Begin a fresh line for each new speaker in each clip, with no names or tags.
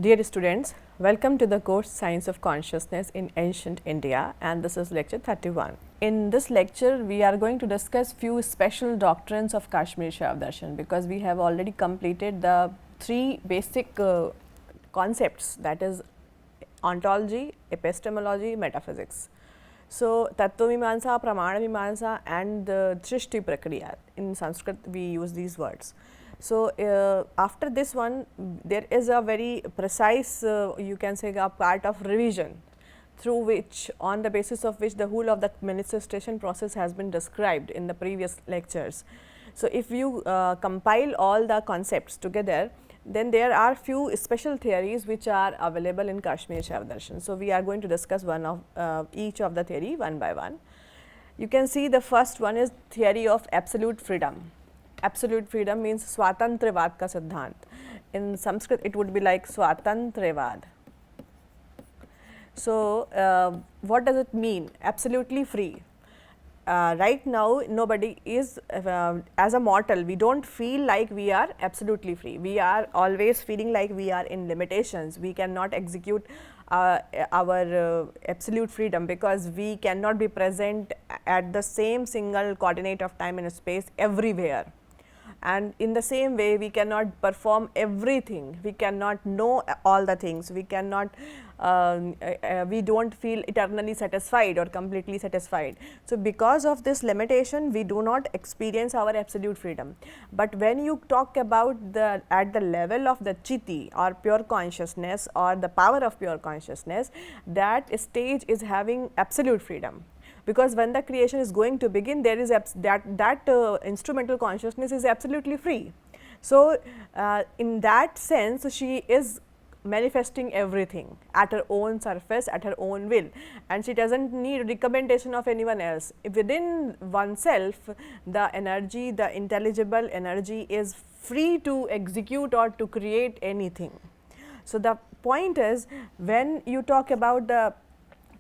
Dear students, welcome to the course Science of Consciousness in Ancient India, and this is lecture 31. In this lecture, we are going to discuss few special doctrines of Kashmir Shaiva Darshan, because we have already completed the three basic concepts, that is ontology, epistemology, metaphysics. So, Tattva Mimamsa, Pramana Mimamsa and the Srishti Prakriya. In Sanskrit, we use these words. So, after this one, there is a very precise, you can say, a part of revision, through which, on the basis of which the whole of the manifestation process has been described in the previous lectures. So, if you compile all the concepts together, then there are few special theories which are available in Kashmir Shaiva Darshan. So, we are going to discuss one of each of the theory one by one. You can see the first one is theory of absolute freedom. Absolute freedom means Swatantravad ka Siddhant. In Sanskrit, it would be like Swatantravad. So, what does it mean? Absolutely free. Right now, nobody is, as a mortal, we do not feel like we are absolutely free. We are always feeling like we are in limitations. We cannot execute our absolute freedom, because we cannot be present at the same single coordinate of time and space everywhere. And in the same way, we cannot perform everything, we cannot know all the things, we cannot, we do not feel eternally satisfied or completely satisfied. So, because of this limitation, we do not experience our absolute freedom. But when you talk about at the level of the Chitti or pure consciousness or the power of pure consciousness, that stage is having absolute freedom. Because when the creation is going to begin, there is that instrumental consciousness is absolutely free. So, in that sense, she is manifesting everything at her own surface, at her own will, and she does not need recommendation of anyone else. Within oneself, the energy, the intelligible energy is free to execute or to create anything. So, the point is, when you talk about the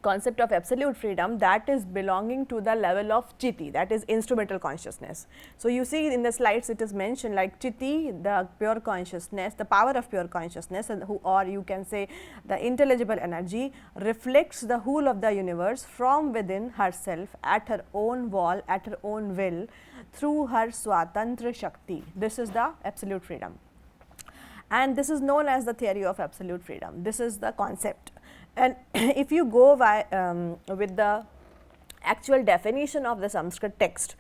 concept of absolute freedom, that is belonging to the level of Chitti, that is instrumental consciousness. So, you see in the slides it is mentioned like Chitti, the pure consciousness, the power of pure consciousness, and or you can say the intelligible energy reflects the whole of the universe from within herself at her own wall, at her own will, through her Swatantra Shakti. This is the absolute freedom, and this is known as the theory of absolute freedom. This is the concept. And if you go with the actual definition of the Sanskrit text,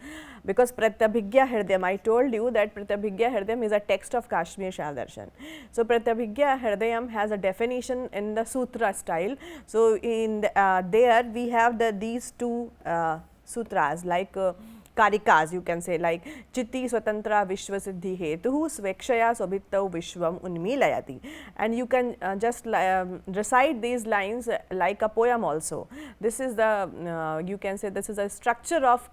because Pratyabhigya Hridayam, I told you that Pratyabhigya Hridayam is a text of Kashmir Shaiva Darshan. So, Pratyabhigya Hridayam has a definition in the sutra style. So, in there we have these two sutras like Karikas, you can say, like Chitti Swatantra Vishwa Siddhi Hetuhu Svekshaya Sobhittau Vishwam Unmilayati, and you can just recite these lines like a poem also. This is the you can say this is a structure of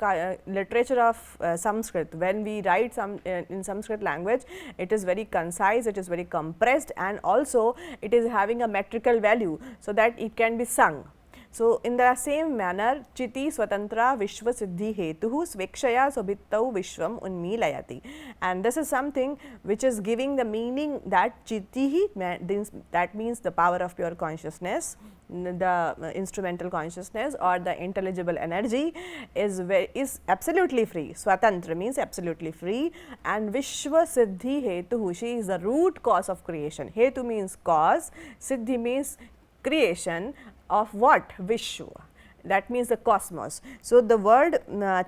literature of Sanskrit. When we write in Sanskrit language, it is very concise, it is very compressed, and also it is having a metrical value, so that it can be sung. So, in the same manner, Chitti Swatantra Vishwa Siddhi Hetuhu Svekshaya Sobhittau Vishwam Unmilayati, and this is something which is giving the meaning that Chitti, that means the power of pure consciousness, the instrumental consciousness or the intelligible energy is absolutely free. Swatantra means absolutely free, and Vishwa Siddhi Hetuhu, she is the root cause of creation. Hetu means cause, Siddhi means creation of what? Vishwa, that means the cosmos. So, the word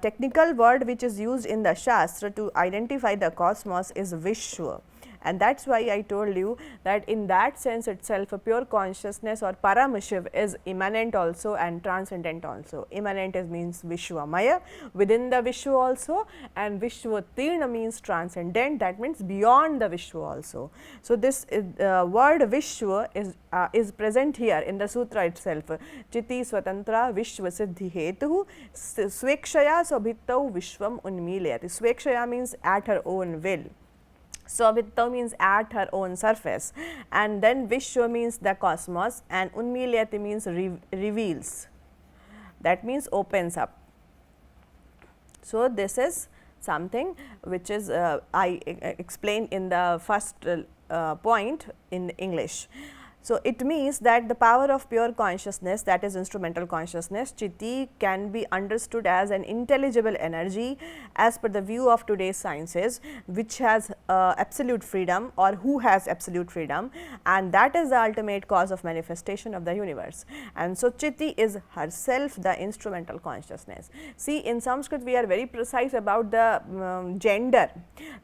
technical word which is used in the Shastra to identify the cosmos is Vishwa, and that is why I told you that in that sense itself a pure consciousness or Paramashiv is immanent also and transcendent also. Immanent means Vishwamaya, within the Vishwa also, and Vishwatirna means transcendent, that means beyond the Vishwa also. So, this word Vishwa is present here in the sutra itself. Chitti Swatantra Vishwa Siddhi Hetuhu Svekshaya Sobhittau Vishwam Unmilayati. Svekshaya means at her own will. Sobhittau means at her own surface, and then Vishwa means the cosmos, and Unmilayati means reveals, that means opens up. So, this is something which is I explained in the first point in English. So, it means that the power of pure consciousness, that is instrumental consciousness, Chitti, can be understood as an intelligible energy as per the view of today's sciences, which has absolute freedom, or who has absolute freedom, and that is the ultimate cause of manifestation of the universe. And so, Chitti is herself the instrumental consciousness. See, in Sanskrit we are very precise about the gender,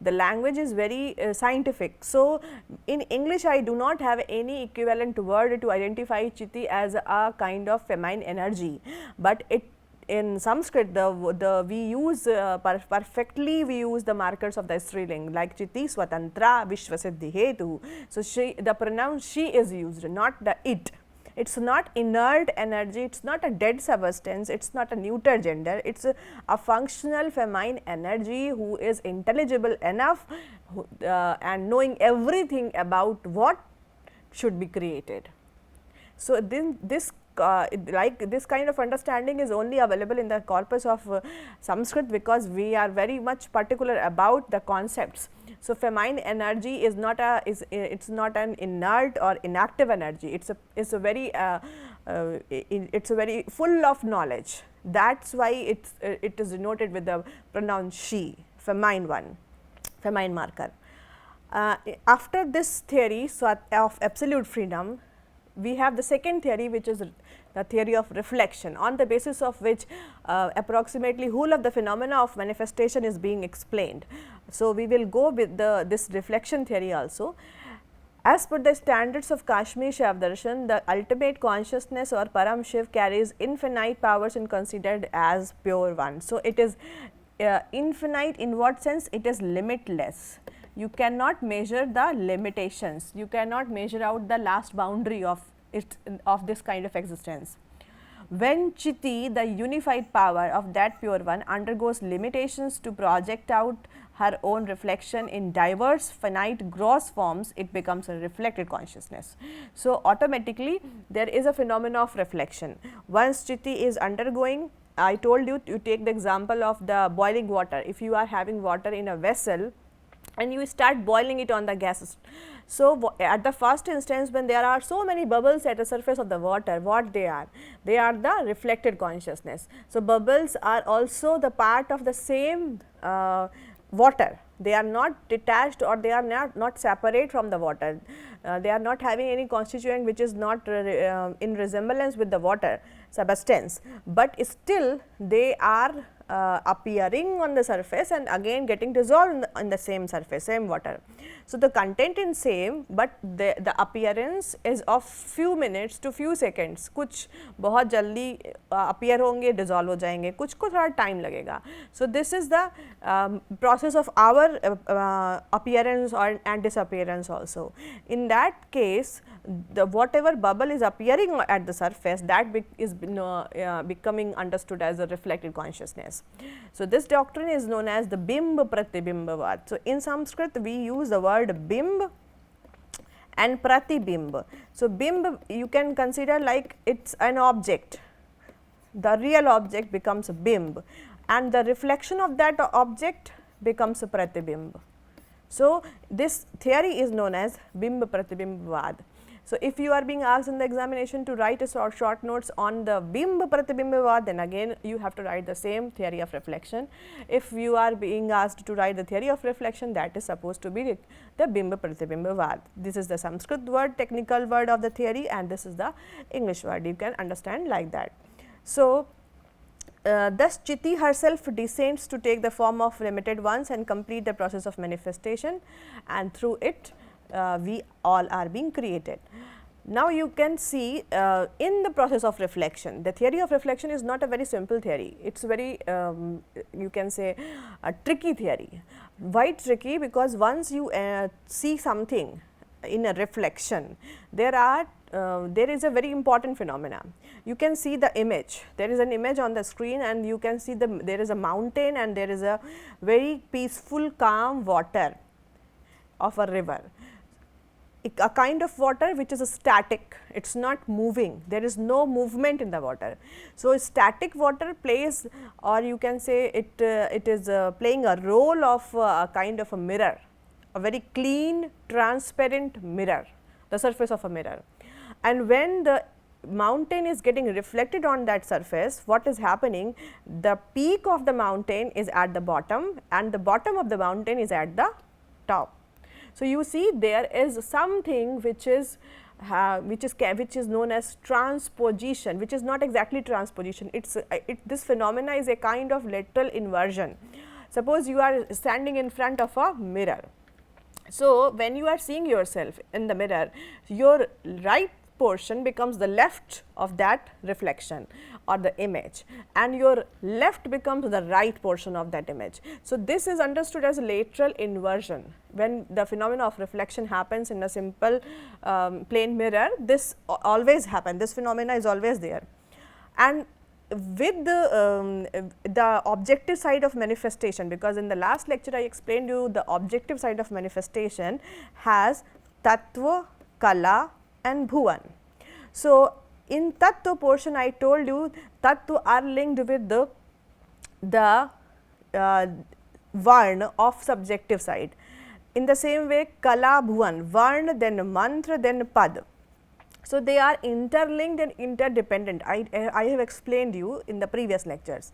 the language is very scientific. So, in English I do not have any equivalent word to identify Chitti as a kind of feminine energy, but it in Sanskrit we use perfectly, we use the markers of the Striling like Chitti Swatantra Vishwasiddhi Hetu. So, the pronoun she is used, not the it. It is not inert energy, it is not a dead substance, it is not a neuter gender, it is a functional feminine energy who is intelligible enough and knowing everything about what should be created. So, then this like this kind of understanding is only available in the corpus of Sanskrit, because we are very much particular about the concepts. So, feminine energy is not a it's not an inert or inactive energy, it's a very it's a very full of knowledge. That's why it is denoted with the pronoun she, feminine one, feminine marker. After this theory of absolute freedom, we have the second theory, which is the theory of reflection, on the basis of which approximately whole of the phenomena of manifestation is being explained. So, we will go with this reflection theory also. As per the standards of Kashmir Shiv Darshan, the ultimate consciousness or Param Shiv carries infinite powers and considered as pure one. So, it is infinite in what sense? It is limitless. You cannot measure the limitations, you cannot measure out the last boundary of it, of this kind of existence. When Chitti, the unified power of that pure one, undergoes limitations to project out her own reflection in diverse finite gross forms, it becomes a reflected consciousness. So, automatically there is a phenomena of reflection. Once Chitti is undergoing, I told you to take the example of the boiling water. If you are having water in a vessel and you start boiling it on the gas. So, at the first instance, when there are so many bubbles at the surface of the water, what they are? They are the reflected consciousness. So, bubbles are also the part of the same water. They are not detached, or they are not separate from the water. They are not having any constituent which is not in resemblance with the water substance, but still they are appearing on the surface and again getting dissolved in the same surface, same water. So, the content is same, but the appearance is of few minutes to few seconds. कुछ बहुत जल्दी appear होंगे, dissolve हो जाएंगे, कुछ को थोड़ा time लगेगा. So, this is the process of our appearance and disappearance also. In that case, the whatever bubble is appearing at the surface, that is becoming understood as a reflected consciousness. So, this doctrine is known as the Bimb Pratibimb. So, in Sanskrit we use the word Bimb and Pratibimb. So, Bimb you can consider like it is an object, the real object becomes a Bimb, and the reflection of that object becomes a Pratibimb. So, this theory is known as Bimb Pratibimb. So, if you are being asked in the examination to write a short notes on the Bimb Pratibimb, then again you have to write the same theory of reflection. If you are being asked to write the theory of reflection, that is supposed to be the Bimb Pratibimb. This is the Sanskrit word, technical word of the theory, and this is the English word. You can understand like that. So, thus Chitti herself descends to take the form of limited ones and complete the process of manifestation, and through it we all are being created. Now, you can see in the process of reflection, the theory of reflection is not a very simple theory, it is very you can say a tricky theory. Why tricky? Because once you see something in a reflection, there is a very important phenomena. You can see the image, there is an image on the screen, and you can see there is a mountain and there is a very peaceful calm water of a river. A kind of water which is a static, it is not moving, there is no movement in the water. So, static water plays, or you can say it is playing a role of a kind of a mirror, a very clean transparent mirror, the surface of a mirror. and when the mountain is getting reflected on that surface, what is happening? The peak of the mountain is at the bottom and the bottom of the mountain is at the top. So, you see there is something which is known as transposition, which is not exactly transposition. This phenomena is a kind of lateral inversion. Suppose you are standing in front of a mirror. So, when you are seeing yourself in the mirror, your right portion becomes the left of that reflection or the image, and your left becomes the right portion of that image. So, this is understood as lateral inversion. When the phenomena of reflection happens in a simple plane mirror, this always happens, this phenomena is always there. And with the objective side of manifestation, because in the last lecture I explained you the objective side of manifestation has tattva, kala and bhuvan. So, in tattva portion I told you tattva are linked with the varna of subjective side. In the same way kala, bhuvan, varna, then mantra, then pad. So, they are interlinked and interdependent. I have explained you in the previous lectures.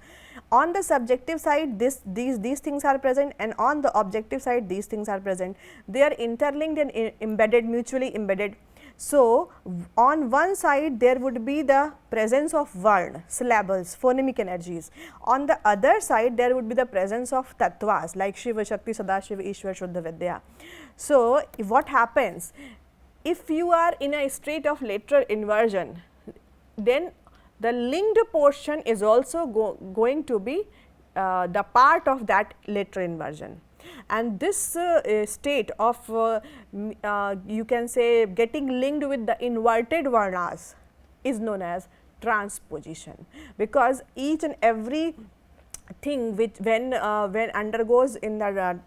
On the subjective side these things are present, and on the objective side these things are present. They are interlinked and embedded, mutually embedded. So, on one side there would be the presence of varna, syllables, phonemic energies. On the other side there would be the presence of tattvas like Shiva, Shakti, Sadashiva, Ishwar, Shuddha Vidya. So, what happens? If you are in a state of lateral inversion, then the linked portion is also going to be the part of that lateral inversion. And this state of you can say getting linked with the inverted varnas is known as transposition, because each and every thing which when undergoes in the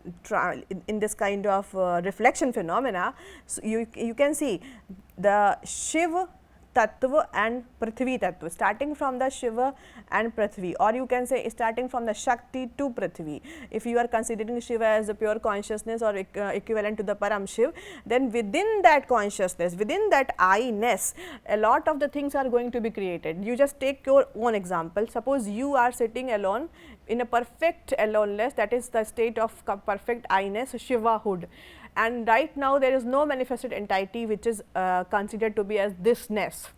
in this kind of reflection phenomena, so you can see the Shiva tattva and Prithvi tattva, starting from the Shiva and Prithvi, or you can say starting from the Shakti to Prithvi. If you are considering Shiva as the pure consciousness or equivalent to the Param Shiv, then within that consciousness, within that I-ness, a lot of the things are going to be created. You just take your own example. Suppose you are sitting alone in a perfect aloneness, that is the state of perfect I-ness, Shivahood. And right now there is no manifested entity which is considered to be as thisness.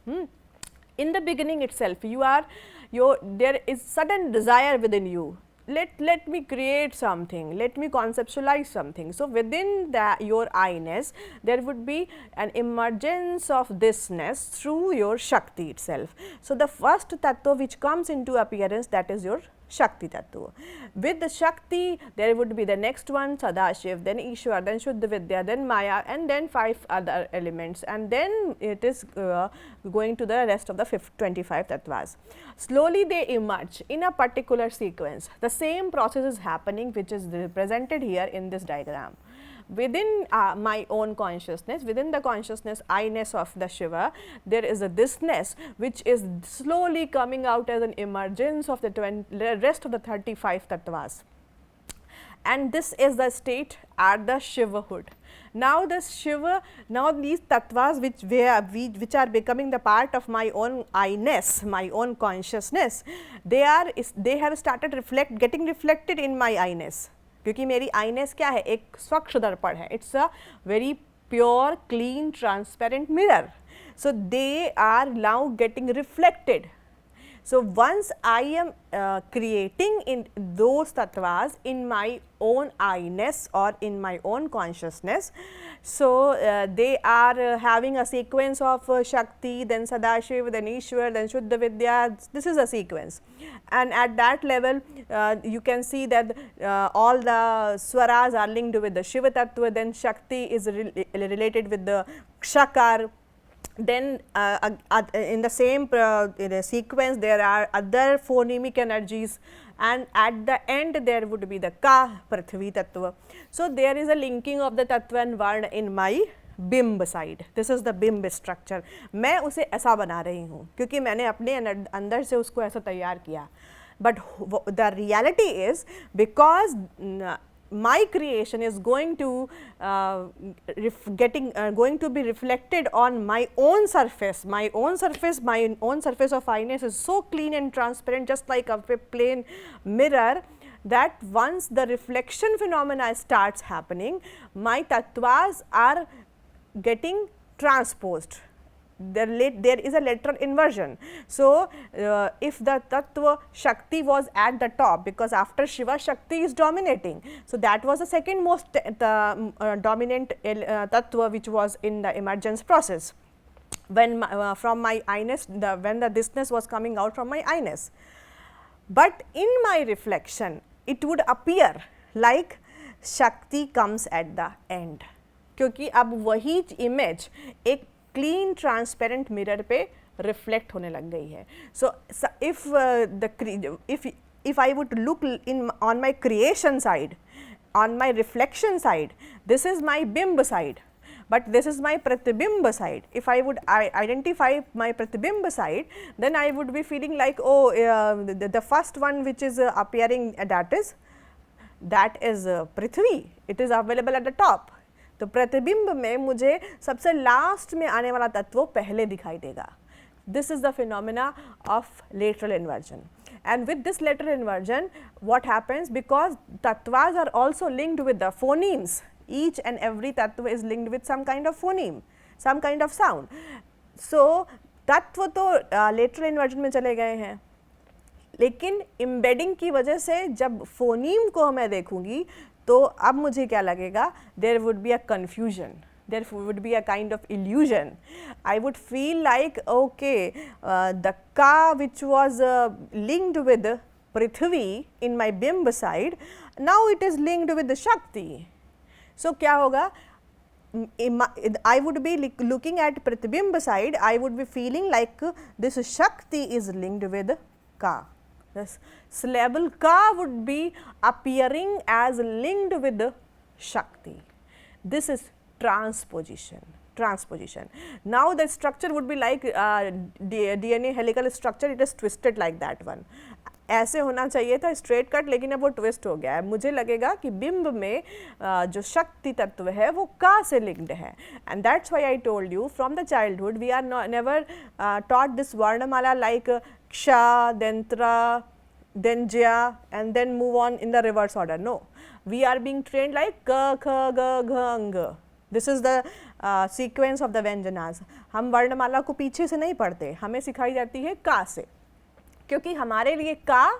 In the beginning itself, there is sudden desire within you. Let me create something, let me conceptualize something. So, within your I-ness, there would be an emergence of thisness through your Shakti itself. So, the first tattva which comes into appearance, that is your Shakti tattva. With the Shakti, there would be the next one Sadashiv, then Ishwar, then Shuddha Vidya, then Maya, and then 5 other elements, and then it is going to the rest of the 25 tattvas. Slowly they emerge in a particular sequence. The same process is happening which is represented here in this diagram. Within my own consciousness, within the consciousness I-ness of the Shiva, there is a thisness which is slowly coming out as an emergence of the rest of the 35 tattvas. And this is the state at the Shivahood. Now, this Shiva, now these tattvas which are becoming the part of my own I-ness, my own consciousness, they have started getting reflected in my I-ness. क्योंकि मेरी I-ness क्या है, एक स्वच्छ दर्पण है, it's a very pure, clean, transparent mirror. So, they are now getting reflected. So, once I am creating in those tattvas in my own I-ness or in my own consciousness, so they are having a sequence of Shakti, then Sadashiv, then Ishwar, then Shuddha Vidya. This is a sequence, and at that level you can see that all the swaras are linked with the Shiva tattva, then Shakti is related with the Kshakar. Then in the same sequence there are other phonemic energies, and at the end there would be the Ka, Prithvi tattva. So, there is a linking of the tattva and varna in my बिंब side. This is the बिंब structure. मैं उसे ऐसा बना रही हूँ क्योंकि मैंने अपने अंदर से उसको ऐसा तैयार किया. But the reality is because my creation is going to going to be reflected on my own surface. My own surface of I-ness is so clean and transparent, just like a plain mirror, that once the reflection phenomena starts happening, my tattvas are getting transposed. There is a lateral inversion. So, if the tattva Shakti was at the top, because after Shiva, Shakti is dominating. So, that was the second most dominant tattva which was in the emergence process, when from my I-ness, when the thisness was coming out from my I-ness. But in my reflection, it would appear like Shakti comes at the end, क्योंकि अब वही image एक clean transparent mirror पे reflect होने लग गई है. सो if I would look on my creation side, on my reflection side, this is my bimb side, but this is my pratibimb side. If I would identify my pratibimb side, then I would be feeling like, oh, the first one which is appearing, that is Prithvi, it is available at the top. तो प्रतिबिंब में मुझे सबसे last में आने वाला तत्व पहले दिखाई देगा. This is the phenomena of lateral inversion. And with this lateral inversion, what happens, because tattvas are also linked with the phonemes, each and every tattva is linked with some kind of phoneme, some kind of sound. So, तत्व तो lateral inversion में चले गए हैं, लेकिन embedding की वजह से जब phoneme को मैं देखूंगी, तो अब मुझे क्या लगेगा, there would be a confusion, there would be a kind of illusion. I would feel like, okay, the ka which was linked with Prithvi in my bimb side, now it is linked with the Shakti. So, क्या होगा, I would be looking at Pratibimb side, I would be feeling like this Shakti is linked with ka. This syllable ka would be appearing as linked with the Shakti. This is transposition. Now, the structure would be like DNA helical structure, it is twisted like that one. ऐसे होना चाहिए था straight cut, लेकिन अब वो twist हो गया है. मुझे लगेगा कि बिंब में जो शक्ति तत्व है वो का से लिंक्ड है. And that's why I told you from the childhood we are never taught this वर्णमाला लाइक क्षा, then tra, then jya, and then move on in the reverse order. No, we are being trained like ka, kha, ga, gha, ang. This is the sequence of the व्यंजनास. हम वर्णमाला को पीछे से नहीं पढ़ते, हमें सिखाई जाती है का से, क्योंकि हमारे लिए का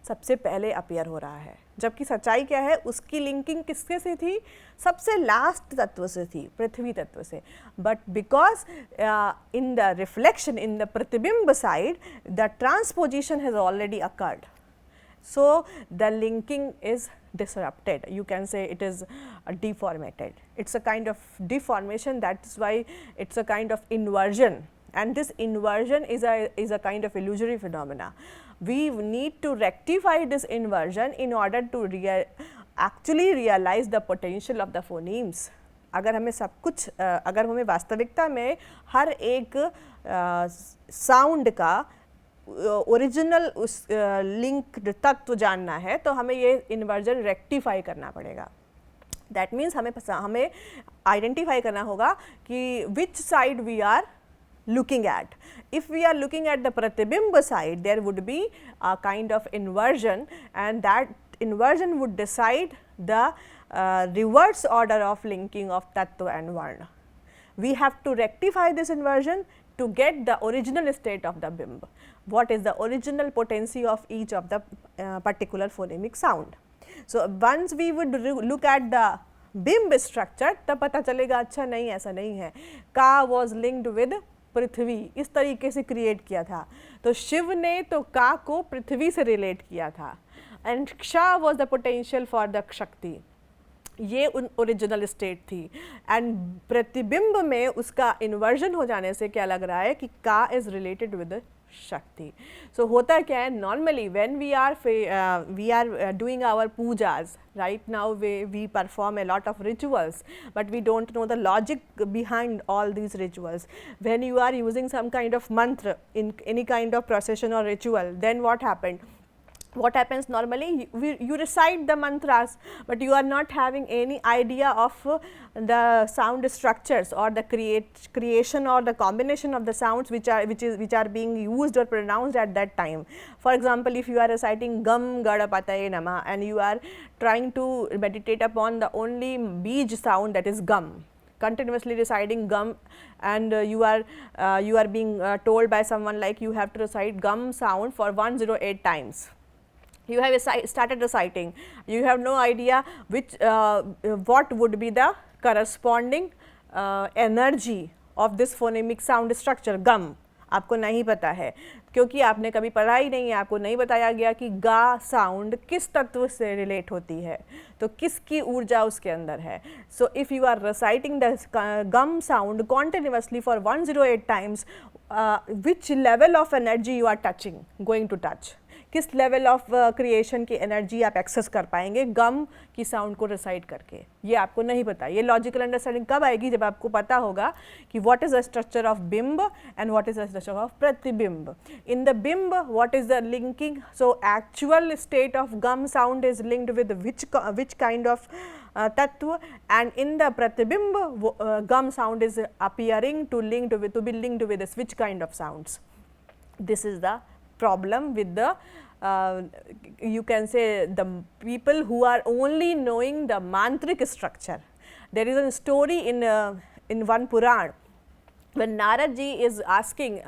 सबसे पहले अपीयर हो रहा है, जबकि सच्चाई क्या है, उसकी लिंकिंग किसके से थी, सबसे लास्ट तत्व से थी, पृथ्वी तत्व से. But because in the reflection in the pratibimb side the transposition has already occurred, so the linking is disrupted, you can say it is deformated, it's a kind of deformation, that's why it's a kind of inversion. And this inversion is a kind of illusory phenomena. We need to rectify this inversion in order to actually realize the potential of the phonemes. अगर हमें सब कुछ अगर हमें वास्तविकता में हर एक sound का ओरिजिनल उस लिंक तत्व जानना है, तो हमें ये इन्वर्जन रेक्टिफाई करना पड़ेगा. दैट मीन्स हमें आइडेंटिफाई करना होगा कि which side we are looking at. If we are looking at the pratibimb side, there would be a kind of inversion, and that inversion would decide the reverse order of linking of tattva and varna. We have to rectify this inversion to get the original state of the bimb. What is the original potency of each of the particular phonemic sound. So, once we would look at the bimb structure, तब पता चलेगा अच्छा नहीं, ऐसा नहीं है. का was linked with पृथ्वी, इस तरीके से क्रिएट किया था, तो शिव ने तो का को पृथ्वी से रिलेट किया था. एंडक्षा was the potential for the shakti, ये ओरिजिनल स्टेट थी. एंड प्रतिबिंब में उसका इन्वर्जन हो जाने से क्या लग रहा है कि का इज रिलेटेड विद शक्ति. सो होता क्या है, normally when we are doing our pujas, right now we perform a lot of rituals, but we don't know the logic behind all these rituals. When you are using some kind of mantra in any kind of procession or ritual, then what happened, what happens normally, you recite the mantras, but you are not having any idea of the sound structures or the creation or the combination of the sounds which are being used or pronounced at that time. For example, if you are reciting Gam Gadapataye Namah and you are trying to meditate upon the only bij sound, that is Gam, continuously reciting Gum, and you are being told by someone like you have to recite Gum sound for 108 times. You have started reciting, you have no idea which what would be the corresponding energy of this phonemic sound structure Gum, आपको नहीं पता है क्योंकि आपने कभी पढ़ा ही नहीं है, आपको नहीं बताया गया कि गा साउंड किस तत्व से रिलेट होती है, तो किसकी ऊर्जा उसके अंदर है. So if you are reciting the gam sound continuously for 108 times, which level of energy you are touching, going to touch, किस लेवल ऑफ क्रिएशन की एनर्जी आप एक्सेस कर पाएंगे गम की साउंड को रिसाइट करके, ये आपको नहीं पता. ये लॉजिकल अंडरस्टैंडिंग कब आएगी, जब आपको पता होगा कि what is the structure of bimb and what is the structure of pratibimb. In the bimb what is the linking, so actual state of gum sound is linked with which kind of tattva, and in the pratibimb gum sound is appearing to be linked with this which kind of sounds. This is the problem with the you can say the people who are only knowing the mantric structure. There is a story in one Puran when Narad ji is asking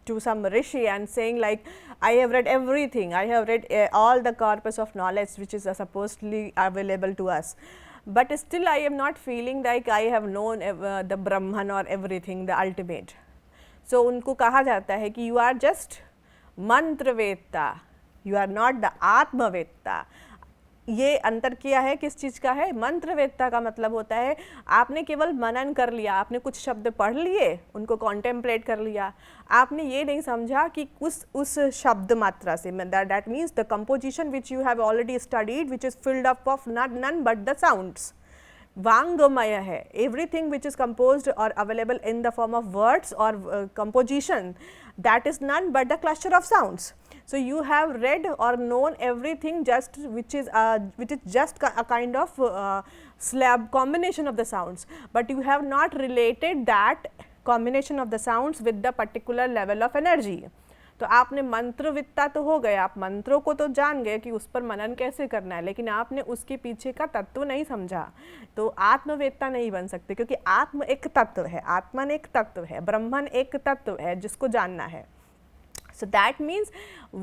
to some rishi and saying like, I have read everything, I have read all the corpus of knowledge which is supposedly available to us, but still I am not feeling like I have known the Brahman or everything, the ultimate. So उनको कहा जाता है कि you are just मंत्रवेत्ता, you are not the आत्मवेत्ता. ये अंतर किया है किस चीज़ का है, मंत्रवेत्ता का मतलब होता है आपने केवल मनन कर लिया, आपने कुछ शब्द पढ़ लिए, उनको कॉन्टेम्पलेट कर लिया, आपने ये नहीं समझा कि उस शब्द मात्रा से, that means the composition which you have already studied which is filled up of none but the sounds. वांगमय है, everything which is composed or available in the form of words or composition, that is none but the cluster of sounds. So you have read or known everything just which is just a kind of slab combination of the sounds, but you have not related that combination of the sounds with the particular level of energy. तो आपने मंत्रवित्ता तो हो गए, आप मंत्रों को तो जान गए कि उस पर मनन कैसे करना है, लेकिन आपने उसके पीछे का तत्व नहीं समझा, तो आत्मवेत्ता नहीं बन सकते, क्योंकि आत्म एक तत्व है, आत्मन एक तत्व है, ब्रह्मन एक तत्व है जिसको जानना है. So that means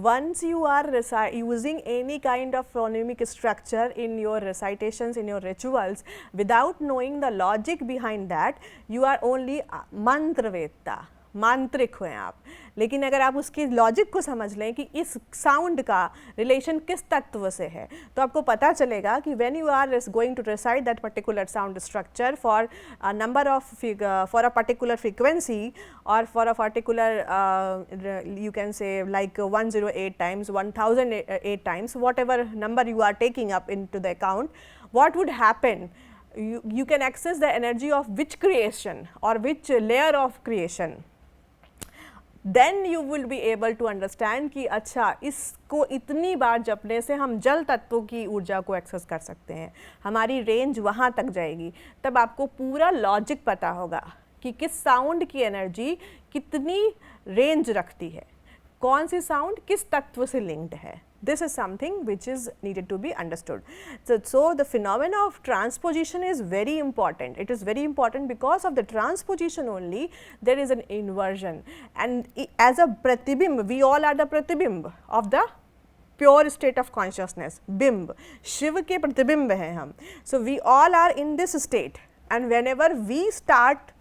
once you are using any kind of phonemic structure in your recitations, in your rituals, without knowing the logic behind that, you are only मंत्रवेत्ता, मांत्रिक हुए आप. लेकिन अगर आप उसकी लॉजिक को समझ लें कि इस साउंड का रिलेशन किस तत्व से है, तो आपको पता चलेगा कि when you are going to recite that particular sound structure for number of for a particular frequency और for a particular you can say like 108 times, 1008 times, whatever number you are taking up into the account, what would happen? You can access the energy of which creation or which layer of creation. Then you will be able to understand कि अच्छा इसको इतनी बार जपने से हम जल तत्वों की ऊर्जा को एक्सेस कर सकते हैं, हमारी रेंज वहाँ तक जाएगी. तब आपको पूरा लॉजिक पता होगा कि किस साउंड की एनर्जी कितनी रेंज रखती है, कौन सी साउंड किस तत्व से लिंक्ड है. This is something which is needed to be understood. So the phenomena of transposition is very important. It is very important because of the transposition only there is an inversion, and as a pratibimb, we all are the pratibimb of the pure state of consciousness. Bimb, Shiv के प्रतिबिंब हैं हम. So we all are in this state, and whenever we start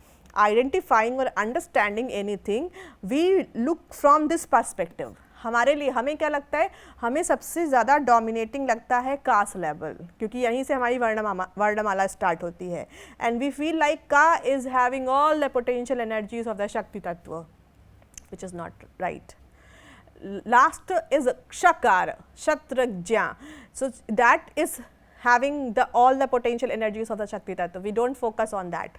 identifying or understanding anything, we look from this perspective. हमारे लिए हमें क्या लगता है, हमें सबसे ज़्यादा डोमिनेटिंग लगता है कास्ट लेवल, क्योंकि यहीं से हमारी वर्णमाला स्टार्ट होती है. And we feel like ka is having all the potential energies of the shakti tattva, which is not right. Last is शकार, शत्रज्ञा. So that is having the all the potential energies of the shakti tattva. We don't focus on that.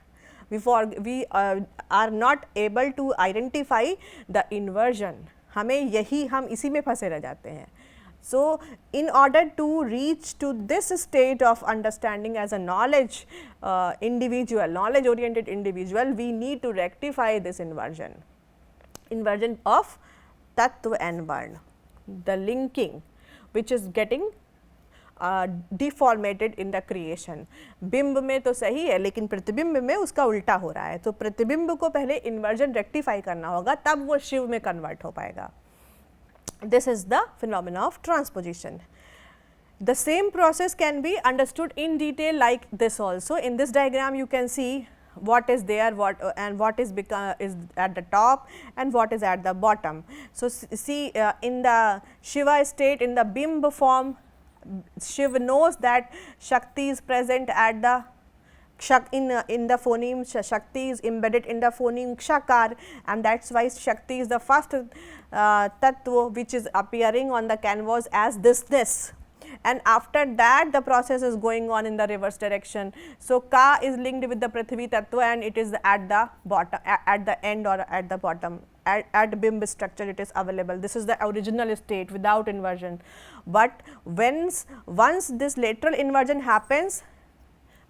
We are not able to identify the inversion. हम इसी में फंसे रह जाते हैं. So, in order to reach to this state of understanding as a knowledge individual, knowledge oriented individual, we need to rectify this inversion of tattva and varna, the linking which is getting deformated in the creation. बिंब में तो सही है लेकिन प्रतिबिंब में उसका उल्टा हो रहा है, तो प्रतिबिंब को पहले इन्वर्जन रेक्टिफाई करना होगा, तब वो शिव में कन्वर्ट हो पाएगा. This is the phenomena of transposition. The same process can be understood in detail like this also. In this diagram you can see what is there, what is at the top and what is at the bottom. So, see in the Shiva state, in the Bimb form, Shiva knows that Shakti is present at the in the phoneme, Shakti is embedded in the phoneme Kshakar, and that is why Shakti is the first tattva which is appearing on the canvas as this. And after that the process is going on in the reverse direction. So, Ka is linked with the Prithvi tattva and it is at the bottom, at the end or at the bottom, at Bimb structure it is available. This is the original state without inversion, but once this lateral inversion happens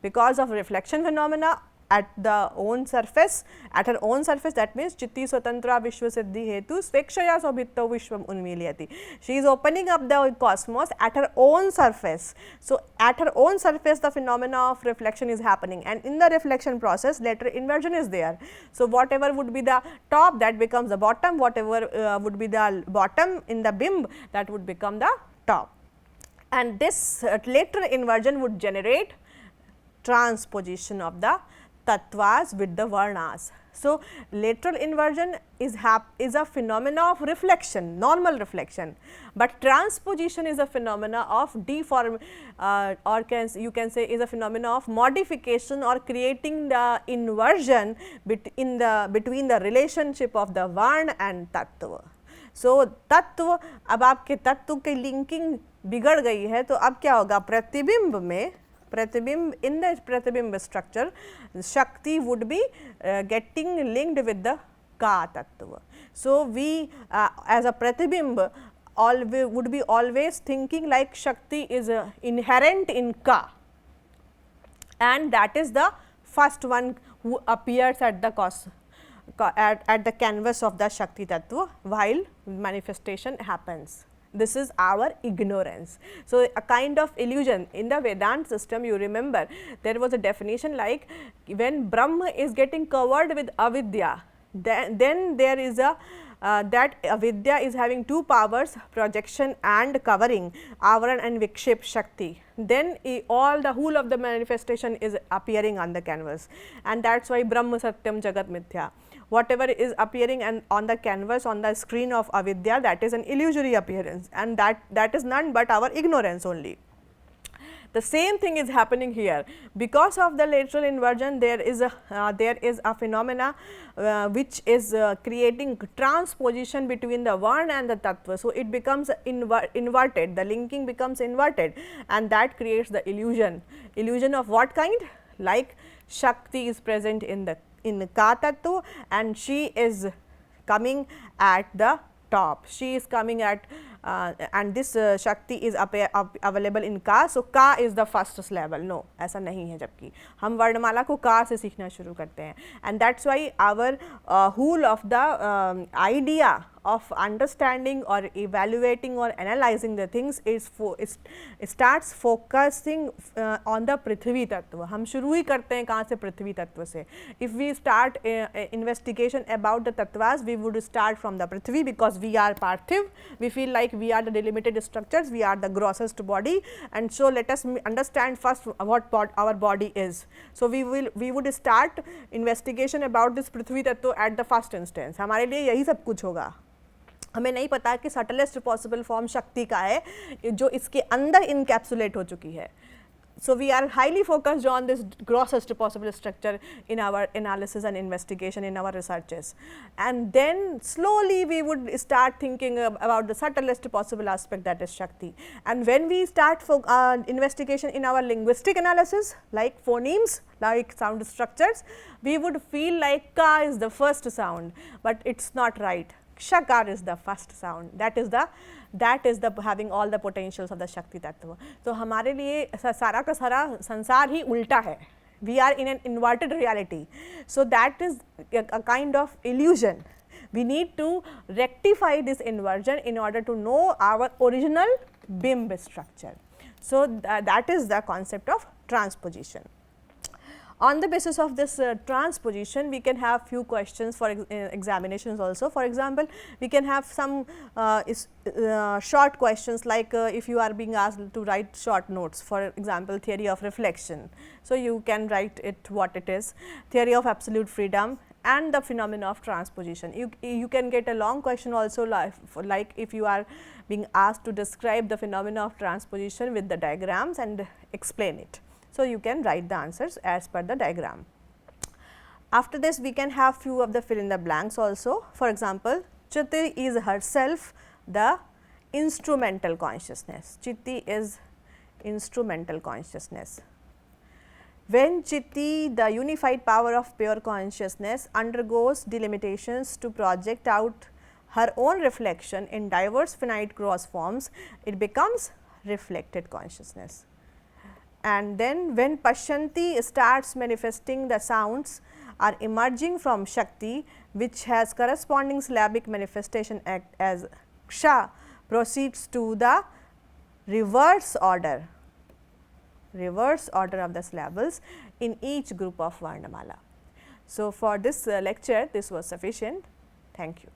because of reflection phenomena at the own surface, at her own surface, that means Chitti Swatantra Vishwa Siddhi Hetu Svekshaya Sobhitto Vishwam Unmilyati. She is opening up the cosmos at her own surface. So, at her own surface the phenomena of reflection is happening, and in the reflection process lateral inversion is there. So, whatever would be the top, that becomes the bottom, whatever would be the bottom in the Bimb, that would become the top, and this lateral inversion would generate transposition of the tattvas with the varnas. So, lateral inversion is a phenomena of reflection, normal reflection, but transposition is a phenomena of deform or you can say is a phenomena of modification or creating the inversion between the relationship of the varna and tattva. So, तत्व, अब आपके तत्व की linking बिगड़ गई है, तो अब क्या होगा, प्रतिबिंब में, प्रतिबिंब in the pratibimb structure, Shakti would be getting linked with the Ka tattva. So, we as a pratibimb would be always thinking like Shakti is inherent in Ka, and that is the first one who appears at the at the canvas of the Shakti tattva while manifestation happens. This is our ignorance. So, a kind of illusion in the Vedanta system, you remember there was a definition like when Brahma is getting covered with avidya, then there is a that avidya is having two powers, projection and covering, avaran and vikshep Shakti. Then all the whole of the manifestation is appearing on the canvas, and that is why Brahma Satyam Jagat Mithya. Whatever is appearing and on the canvas, on the screen of avidya, that is an illusory appearance, and that is none but our ignorance only. The same thing is happening here. Because of the lateral inversion, there is a phenomena which is creating transposition between the varna and the tattva. So, it becomes inverted, the linking becomes inverted, and that creates the illusion. Illusion of what kind? Like Shakti is present in Ka tattva and she is coming at the top. She is coming at and this Shakti is available in Ka. So, Ka is the first level. No, ऐसा नहीं है, जबकि हम वर्णमाला को का से सीखना शुरू करते हैं, and that's why our whole of the idea of understanding or evaluating or analyzing the things is starts focusing on the Prithvi tattva. हम शुरू ही करते हैं कहाँ से, पृथ्वी तत्व से. If we start investigation about the tattvas, we would start from the Prithvi, because we are parthiv, we feel like we are the delimited structures, we are the grossest body, and so let us understand first what our body is. So, we would start investigation about this Prithvi tattva at the first instance. हमारे लिए यही सब कुछ होगा. हमें नहीं पता कि सटलेस्ट पॉसिबल फॉर्म शक्ति का है जो इसके अंदर इनकैप्सुलेट हो चुकी है. So, we are highly focused on this grossest possible structure in our analysis and investigation in our researches, and then slowly we would start thinking about the subtlest possible aspect, that is Shakti. And when we start investigation in our linguistic analysis like phonemes, like sound structures, we would feel like Ka is the first sound, but it is not right. Shakar is the first sound, that is the that is the having all the potentials of the shakti तत्व. तो हमारे लिए सारा का सारा संसार ही उल्टा है. We are in an inverted reality. So that is a kind of illusion. We need to rectify this inversion in order to know our original BIMB structure. So that is the concept of transposition. On the basis of this transposition, we can have few questions for examinations also. For example, we can have some short questions like if you are being asked to write short notes, for example, theory of reflection. So, you can write it what it is, theory of absolute freedom and the phenomena of transposition. You can get a long question also like if you are being asked to describe the phenomena of transposition with the diagrams and explain it. So, you can write the answers as per the diagram. After this, we can have few of the fill in the blanks also. For example, Chitti is herself the instrumental consciousness. Chitti is instrumental consciousness. When Chitti, the unified power of pure consciousness, undergoes delimitations to project out her own reflection in diverse finite gross forms, it becomes reflected consciousness. And then when Pashyanti starts manifesting, the sounds are emerging from Shakti, which has corresponding syllabic manifestation act as Ksha, proceeds to the reverse order of the syllables in each group of Varnamala. So, for this lecture, this was sufficient. Thank you.